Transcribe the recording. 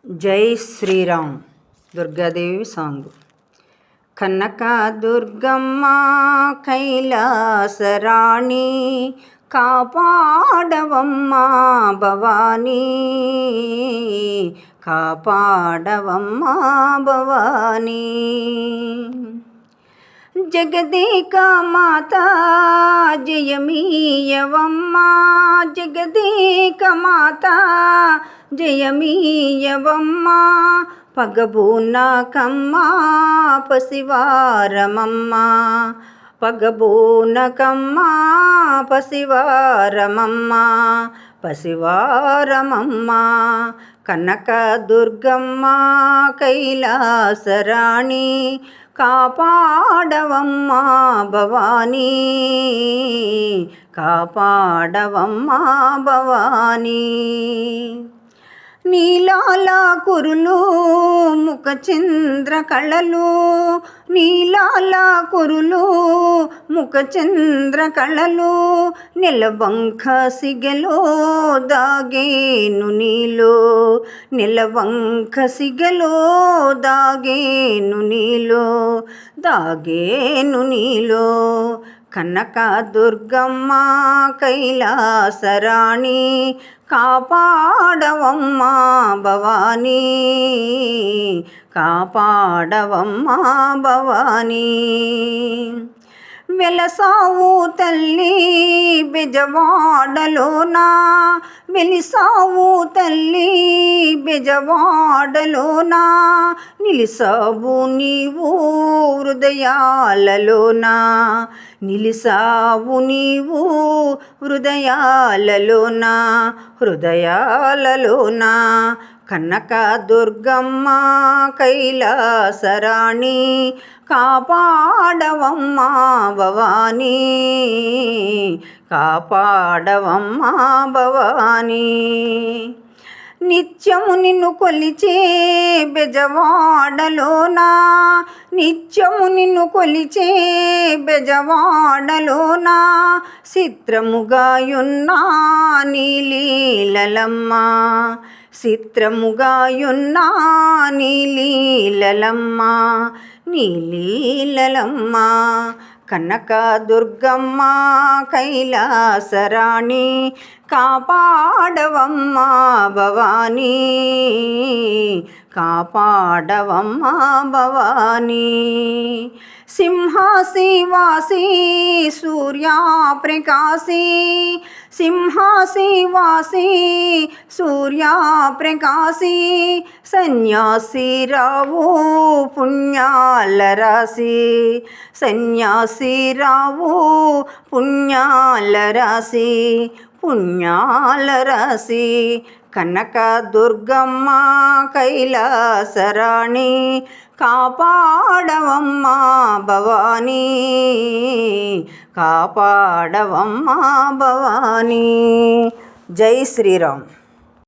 జై శ్రీరామ్. దుర్గాదేవి సాంగ్. కనక దుర్గమ్మ కైలాసరాణి కాపాడవమ్మ భవానీ, కాపాడవమ్మ భవానీ. జగదేక మాత జయమీయవమ్మ, జగదేక మాత జయమీయవమ్మ. పగబూనకమ్మ పసివారమమ్మ, పగబూనకమ్మ పసివారమమ్మ, పసివారమమ్మ. కనక దుర్గమ్మ కైలాసరాణి కాపాడవమ్మ భవానీ, కాపాడవమ్మ భవానీ. నీలాల కురులు ముఖ చంద్ర కళలు, నీలాల కురులు ముఖ చంద్ర కళలు. నెలవంక సిగలో దాగేను నీలో, నెలవంక సిగలో దాగేను నీలో, దాగేను నీలో. కనక దుర్గమ్మ కైలాసరాణి కాపాడవమ్మ భవానీ, కాపాడవమ్మ భవానీ. వెలసావు తల్లి బెజవాడలోనా, వెలిసావు తల్లి బెజవాడలోనా. నిలిసావు నీవు హృదయాలలోనా, నిలిసావు నీవు హృదయాలలోనా, హృదయాలలోనా. కనక దుర్గమ్మ కైలాసరాణి కాపాడవమ్మ భవానీ, కాపాడవమ్మ భవానీ. నిత్యము నిన్ను కొలిచే బెజవాడలోనా, నిత్యము నిన్ను కొలిచే బెజవాడలోనా. చిత్రముగాయున్నా నీ లీలలమ్మ, చిత్రముగాయున్నా నీ లీలలమ్మ, నీ లీలలమ్మ. కనక దుర్గమ్మ కైలాసరాణి కాపాడవమ్మ భవానీ, కాపాడవమ్మ భవానీ. సింహాసివాసి సూర్యప్రకాశి, సింహాసివాసి సూర్యప్రకాశి. సన్యాసిరావు పుణ్యాల రాశి, సన్యాసిరావు పుణ్యాల రాశి, పుణ్యాల రాశి. కనక దుర్గమ్మ కైలాసరాణి కాపాడవమ్మ భవానీ, కాపాడవమ్మ భవానీ. జై శ్రీరామ్.